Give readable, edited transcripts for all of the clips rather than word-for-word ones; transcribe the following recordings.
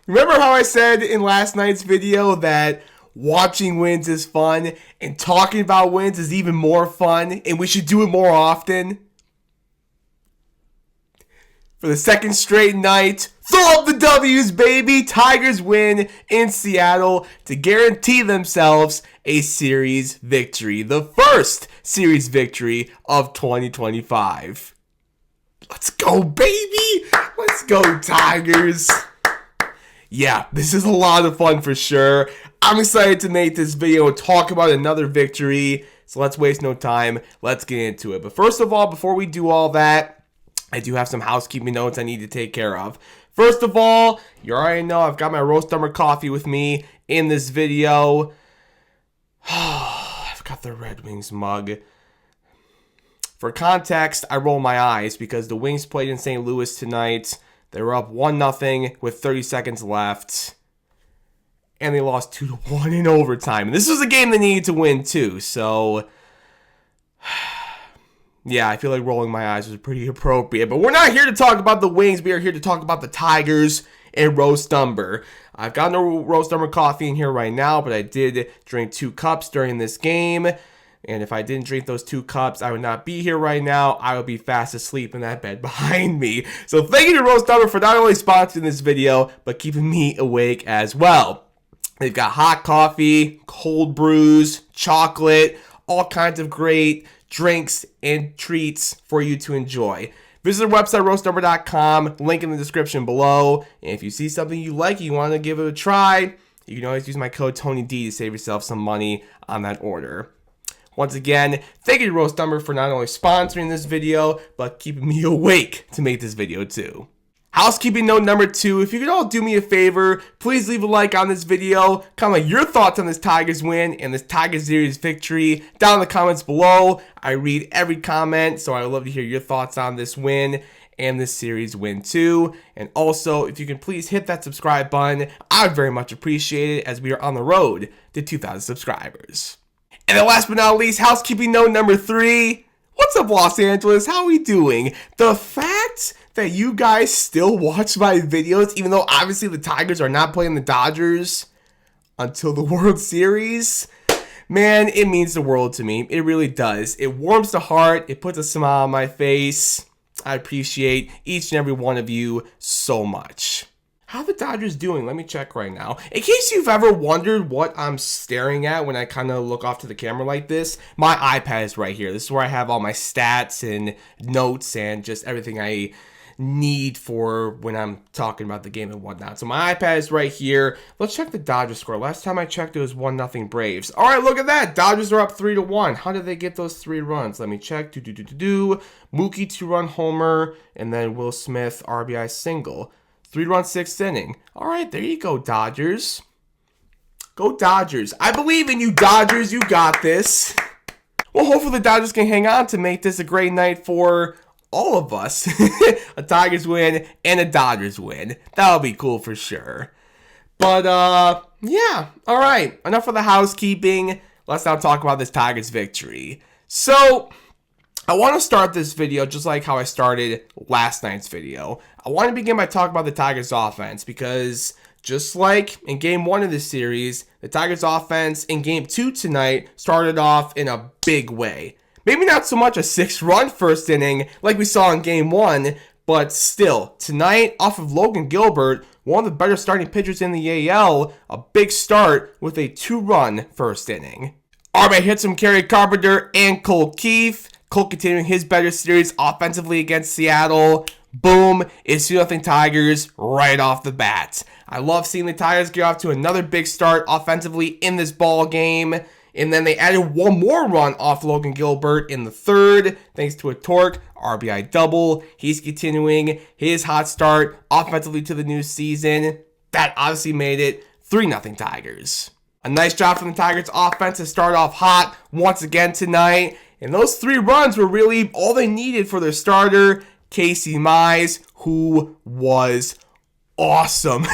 Remember how I said in last night's video that watching wins is fun and talking about wins is even more fun and we should do it more often? For the second straight night, throw up the W's, baby! Tigers win in Seattle to guarantee themselves a series victory. The first series victory of 2025. Let's go, baby! Let's go, Tigers! Yeah, this is a lot of fun for sure. I'm excited to make this video and talk about another victory. So let's waste no time. Let's get into it. But first of all, before we do all that, I do have some housekeeping notes I need to take care of. First of all, you already know I've got my roast summer coffee with me in this video. I've got the Red Wings mug. For context, I roll my eyes because the Wings played in St. Louis tonight. They were up 1-0 with 30 seconds left. And they lost 2-1 in overtime. And this was a game they needed to win too. So, yeah, I feel like rolling my eyes was pretty appropriate. But we're not here to talk about the Wings. We are here to talk about the Tigers and roast umber. I've got no roast umber coffee in here right now, but I did drink 2 cups during this game. And if I didn't drink those 2 cups, I would not be here right now. I would be fast asleep in that bed behind me. So thank you to Roast Umber for not only sponsoring this video, but keeping me awake as well. They've got hot coffee, cold brews, chocolate, all kinds of great drinks and treats for you to enjoy. Visit their website, roastnumber.com, link in the description below. And if you see something you like, you want to give it a try, you can always use my code TonyD to save yourself some money on that order. Once again, thank you to Roast Umber for not only sponsoring this video, but keeping me awake to make this video too. Housekeeping note number 2, if you could all do me a favor, please leave a like on this video, comment your thoughts on this Tigers win and this Tigers series victory down in the comments below. I read every comment, so I would love to hear your thoughts on this win and this series win too. And also, if you can please hit that subscribe button, I would very much appreciate it as we are on the road to 2,000 subscribers. And then last but not least, housekeeping note number 3. What's up, Los Angeles? How are we doing? The fact that you guys still watch my videos, even though obviously the Tigers are not playing the Dodgers until the World Series, man, it means the world to me. It really does. It warms the heart. It puts a smile on my face. I appreciate each and every one of you so much. How are the Dodgers doing? Let me check right now. In case you've ever wondered what I'm staring at when I kind of look off to the camera like this, my iPad is right here. This is where I have all my stats and notes and just everything I need for when I'm talking about the game and whatnot. So my iPad is right here. Let's check the Dodgers score. Last time I checked, it was 1-0 Braves. All right, look at that. Dodgers are up 3-1. How did they get those 3 runs? Let me check. Mookie 2-run homer, and then Will Smith RBI single. 3-run 6th inning. All right, there you go, Dodgers. Go Dodgers. I believe in you, Dodgers. You got this. Well, hopefully the Dodgers can hang on to make this a great night for all of us. A Tigers win and a Dodgers win. That'll be cool for sure. But, yeah. All right. Enough of the housekeeping. Let's now talk about this Tigers victory. So, I want to start this video just like how I started last night's video. I want to begin by talking about the Tigers offense because just like in game 1 of this series, the Tigers offense in game 2 tonight started off in a big way. Maybe not so much a 6-run first inning like we saw in game 1, but still, tonight off of Logan Gilbert, one of the better starting pitchers in the AL, a big start with a 2-run first inning. RBI hits from Kerry Carpenter and Cole Keith. Cole continuing his better series offensively against Seattle. Boom, it's 2-0 Tigers right off the bat. I love seeing the Tigers get off to another big start offensively in this ball game. And then they added one more run off Logan Gilbert in the 3rd, thanks to a Torque RBI double. He's continuing his hot start offensively to the new season. That obviously made it 3-0 Tigers. A nice job from the Tigers offense to start off hot once again tonight. And those 3 runs were really all they needed for their starter, Casey Mize, who was awesome.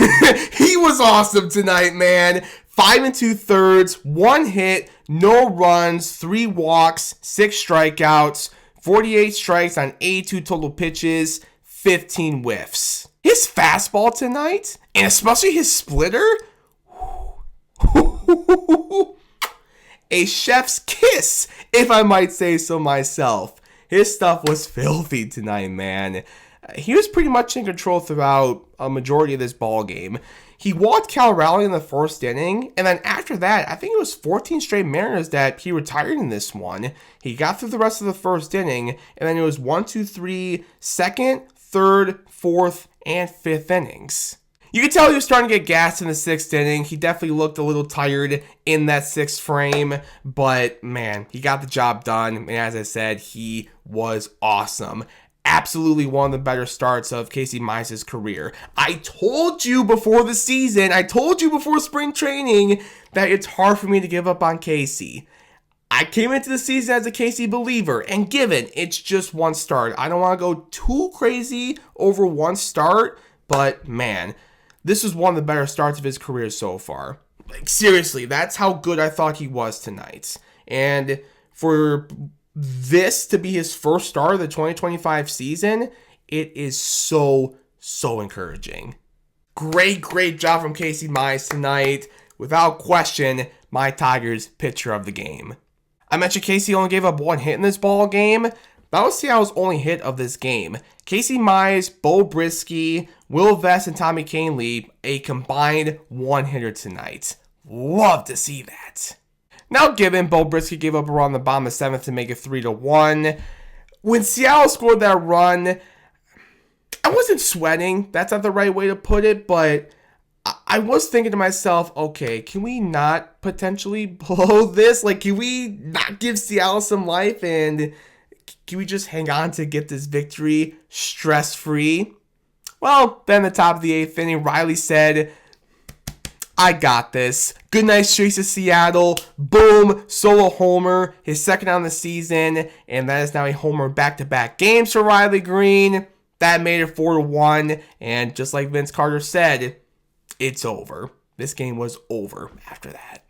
He was awesome tonight, man. 5 2/3, 1 hit, no runs, 3 walks, 6 strikeouts, 48 strikes on 82 total pitches, 15 whiffs. His fastball tonight, and especially his splitter, a chef's kiss, if I might say so myself. His stuff was filthy tonight, man. He was pretty much in control throughout a majority of this ball game. He walked Cal Raleigh in the first inning, and then after that, I think it was 14 straight Mariners that he retired in this one. He got through the rest of the first inning, and then it was 1, 2, 3, second, third, fourth, and fifth innings. You could tell he was starting to get gassed in the sixth inning. He definitely looked a little tired in that sixth frame, but man, he got the job done. And as I said, he was awesome. Absolutely one of the better starts of Casey Mize's career. I told you before the season, I told you before spring training that it's hard for me to give up on Casey. I came into the season as a Casey believer, and given it's just one start, I don't want to go too crazy over one start, but man, this was one of the better starts of his career so far. Like, seriously, that's how good I thought he was tonight. And for this to be his first start of the 2025 season, it is so encouraging. Great job from Casey Mize tonight. Without question, my Tigers pitcher of the game. I mentioned Casey only gave up one hit in this ball game. That was Seattle's only hit of this game. Casey Mize, Bo Brisky, Will Vest, and Tommy Kahnle, a combined one-hitter tonight. Love to see that. Now given, Bo Brisky gave up a run on the bottom of the seventh to make it 3-1. When Seattle scored that run, I wasn't sweating. That's not the right way to put it, but I was thinking to myself, okay, can we not potentially blow this? Like, can we not give Seattle some life, and can we just hang on to get this victory stress-free? Well, then the top of the eighth inning, Riley said, I got this. Good night streaks to Seattle. Boom, solo homer, his second on the season, and that is now a homer back-to-back games for Riley Green. That made it 4-1, and just like Vince Carter said, it's over. This game was over after that.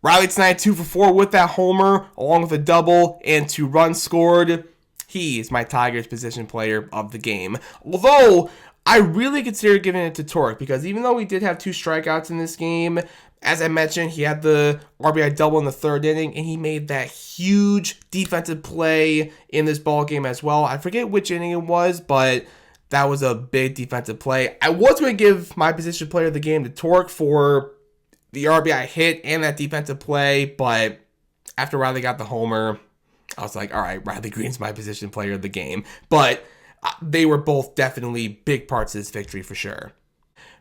Riley tonight 2 for 4 with that homer, along with a double and 2 runs scored. He is my Tigers position player of the game. Although, I really consider giving it to Torque, because even though we did have 2 strikeouts in this game, as I mentioned, he had the RBI double in the third inning, and he made that huge defensive play in this ball game as well. I forget which inning it was, but that was a big defensive play. I was going to give my position player of the game to Torque for the RBI hit and that defensive play, but after Riley got the homer, I was like, all right, Riley Green's my position player of the game. But they were both definitely big parts of this victory for sure.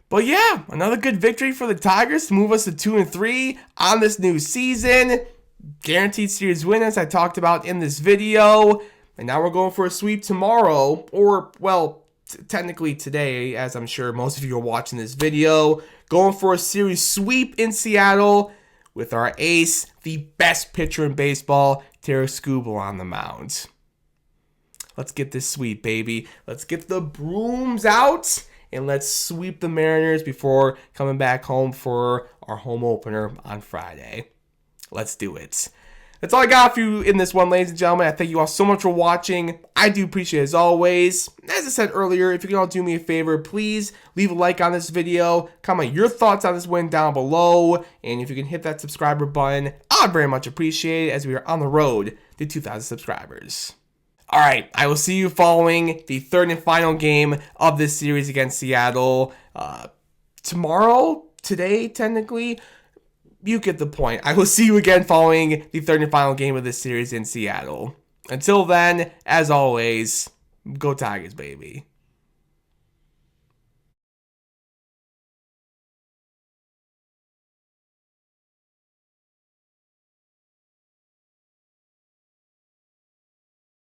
But yeah, another good victory for the Tigers to move us to 2-3 on this new season. Guaranteed series win, as I talked about in this video. And now we're going for a sweep tomorrow, or, well, technically today, as I'm sure most of you are watching this video. Going for a series sweep in Seattle with our ace, the best pitcher in baseball, Tarik Skubal, on the mound. Let's get this sweep, baby. Let's get the brooms out and let's sweep the Mariners before coming back home for our home opener on Friday. Let's do it. That's all I got for you in this one, ladies and gentlemen. I thank you all so much for watching. I do appreciate it as always. As I said earlier, if you can all do me a favor, please leave a like on this video. Comment your thoughts on this win down below. And if you can hit that subscriber button, I'd very much appreciate it, as we are on the road to 2,000 subscribers. All right, I will see you following the third and final game of this series against Seattle tomorrow, today, technically. You get the point. I will see you again following the third and final game of this series in Seattle. Until then, as always, go Tigers, baby.